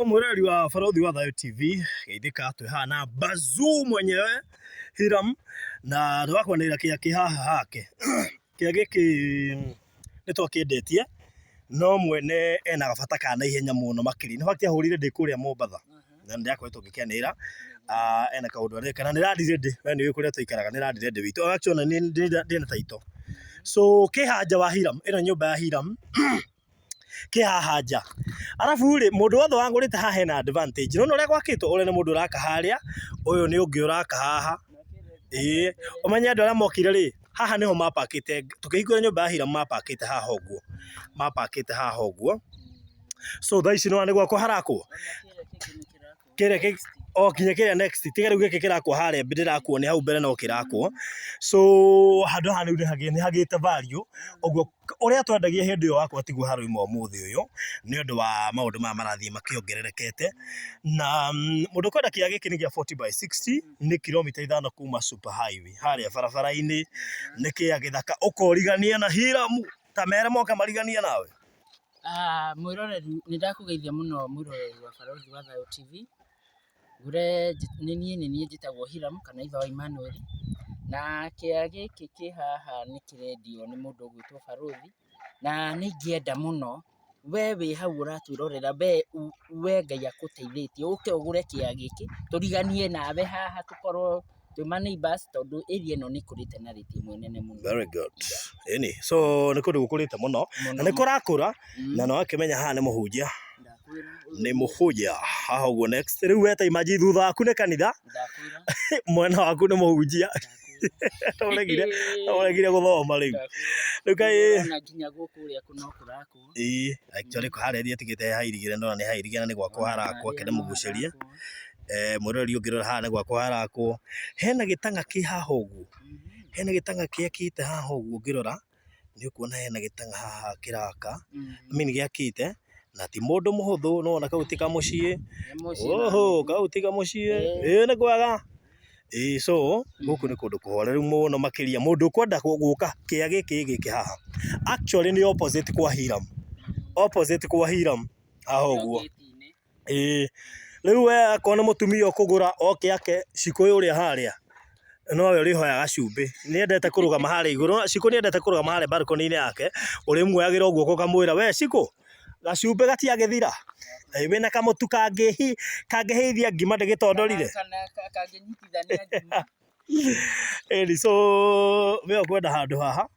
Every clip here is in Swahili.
Mwirari wa Barũthi wa Thayũ TV geithĩka twĩhana Bazuu mwenyewe Hiram na twakwanĩrĩra kĩrĩa kĩ haha hake kĩrĩa gĩkĩ nĩtwakĩendetie no mwene ena gabata ka naihenya mũno makĩria. In fact ahũrire ndĩ kũrĩa Mombatha na nĩndakoretwo ngĩkenĩra ena kaũndũ areka na nĩ Land Lady, we nĩũĩ kũrĩa tũikaraga nĩ Land Lady witũ. Actually ndĩ na taito so kĩ haja wa Hiram, ĩno nyũmba ya Hiram kĩ haha nja. Arabu rĩ mũndũ wothe wangũrĩte haha hena advantage. Nona ũrĩa gwakĩtwo ũrĩa nĩ mũndũ ũraka harĩa, ũyũ nĩ ũngĩ ũraka haha. Ũmenye andũ arĩa mokire rĩ, haha nĩho mapakĩte, tũkĩhingũra nyũmba ya Hiram mapakĩte haha ũguo. So thaa ici nĩ gwakwo harakwo kĩrĩa kinya kĩrĩa next tiga rĩu gĩkĩ kĩrakwo harĩa ndĩrakuonia hau mbere no kĩrakwo. So handũ haha nĩ hagĩte value ũguo ũrĩa twendagia hĩndĩ ĩyo wakwa tiguo haroima ũmũthĩ ũyũ nĩ ũndũ wa maũndũ maya marathiĩ makĩongererekete. Na mũndũ kwenda kĩaya gĩkĩ nĩ gĩa 40/60 nĩ kilomita 5 kuma Super Highway harĩa barabara-inĩ. Nĩ kĩaya gĩthaka ũkorigania na Hiram, ta mere moka marigania nawe. Mwĩroreri nĩndakũgeithia mũno mwĩroreri wa Barũthi wa Thayũ TV. Ngũre nĩ niĩ njĩtagwo Hiram kana ithe wa Emmanuel, na kĩaya gĩkĩ kĩ haha nĩ kĩrendio nĩ mũndũ ũgwĩtwo Barũthi, na nĩ ingĩenda mũno we wĩ hau ũratwĩrorera we Ngai agũteithĩtie ũke ũgũre kĩaya gĩkĩ tũriganie nawe haha tũkorwo twĩ neighbors tondũ area ĩno nĩ ĩkũrĩte na rĩti ĩmwe nene mũno. Very good. So nĩ kũndũ gũkũrĩte mũno na nĩ kũrakũra na no akĩmenya haha nĩ mũhunjia. Nĩ mũhunjia haha ũguo next. Rĩu weta imagine thutha waku nĩ kanitha, mwena waku nĩ mũhunjia. Ũregire gũthoma rĩu. Rĩu kaĩ nginya gũkũ ũrĩa no kũrakwo. Actually harĩa thiĩtigĩte hairigĩre no nĩ hairigĩre nĩ gwakwo harakwo akĩenda mũgucĩrie. Mwĩroreri ũngĩrora haha nĩ gwakwo harakwo. Hena gĩtang'a kĩ haha ũguo, hena gĩtang'a gĩakĩte haha ũguo ũngĩrora nĩ ũkuona hena gĩtang'a haha kĩraka. Gĩakĩte na ti mũndũ mũhũthũ, no ona kau ti kamũciĩ. Kau ti kamũciĩ. Nĩ kwega. So gũkũ nĩ kũndũ kũhoreru mũno makĩria. Mũndũ ũkwenda gũka kĩaya gĩkĩ haha actually nĩ opposite kwa Hiram, haha ũguo. Rĩu we akorwo nĩ mũtumia ũkũgũra oke ake Cikũ ũrĩa harĩa nowe ũrĩhoyaga cumbĩ. Nĩendete kũrũgama harĩa igũrũ. Cikũ nĩendete kũrũgama harĩa balcony-inĩ yake, ũrĩmuoyagĩra ũguo ũkamwĩra we Cikũ gacumbĩ gatiagĩthira, wĩna kamũtu kangĩhĩithia ngima ndĩgĩtondorire. So we ũkwenda handũ haha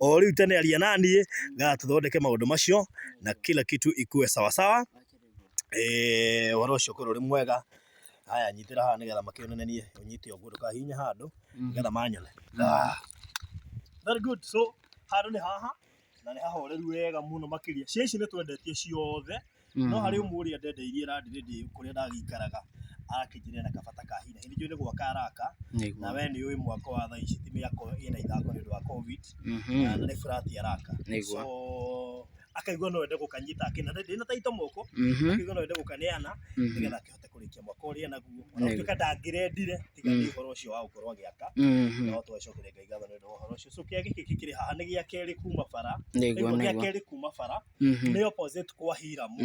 o rĩu tene aria naniĩ ngatha tũthondeke maũndũ macio na kila kitu ikuwe sawasawa. Ũhoro ũcio ũkorwo ũrĩ mwega. Haya nyitĩra haha nĩgetha makĩonanie ũnyite ũguo ndũkahihinye handũ nĩgetha manyone. Very good. So handũ nĩ haha na nĩ hahoreru wega mũno makĩria. Cia ici nĩ twendetie ciothe no harĩ ũmwe ũrĩa ndendeirie Land Lady kũrĩa ndagĩikaraga akĩnjĩra na kabata ka hina hindi njũĩ nĩ gwaka araka na we nĩũĩ mwako wa thaa ici ti mĩako ĩna ithako nĩ ũndũ wa COVID na nĩ flat araka. So akaigua no ende gũkanyita akĩna ndĩna taito moko, akaigua no ende gũkaneana nĩgetha akĩhote kũrĩkia mwako ũrĩa naguo. Ona gũtuĩka ndangĩrendire tiga nĩ ũhoro ũcio wa gũkorwo agĩaka no twacokere Ngai ngatho nĩ ũndũ wa ũhoro ũcio. So kĩaya gĩkĩ kĩrĩ haha nĩ gĩa kerĩ kuma bara, nĩ opposite kwa Hiram,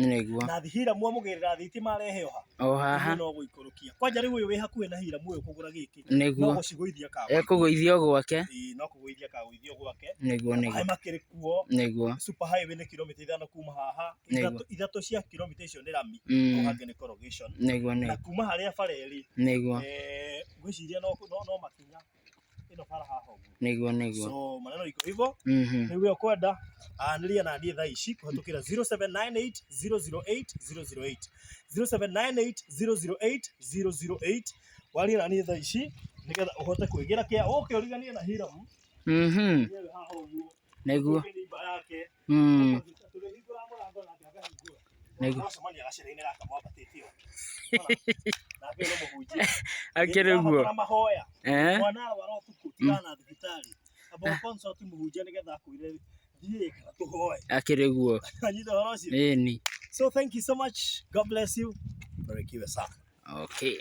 na Hiram amũgĩrĩra thitima arehe haha no gũikũrũkia. Kwanja rĩu ũyũ wĩ hakuhĩ na Hiram ũyũ kũgũra gĩkĩ no gũcigũithia ekũgũithio gwake. No kũgũithia kagũithio gwake. Nĩguo makĩrĩ kuo. Super Highway nĩ kilomita 5 kuma haha, ithatũ cia kilomita icio nĩ rami o hangĩ nĩ corrugation. Na kuma harĩa bara ĩrĩ ngwĩciria no makinya ĩno bara haha ũguo. So maneno iko hivyo. Nĩguo ũkwenda anĩria na niĩ thaa ici kũhetũkĩra 0798008008 0798008008 waria na niĩ thaa ici nĩgetha ũhote kwĩgĩra kĩaya ũke ũriganie na Hiram. Nĩguo akĩrĩ guo mwana arwara ũtukũ tigana thibitarĩ amba consult mũhunjia nĩgetha akwĩre thiĩ kana tũhoe. Akĩrĩ guo. So thank you so much. God bless you. Barikiwe sana. Okay.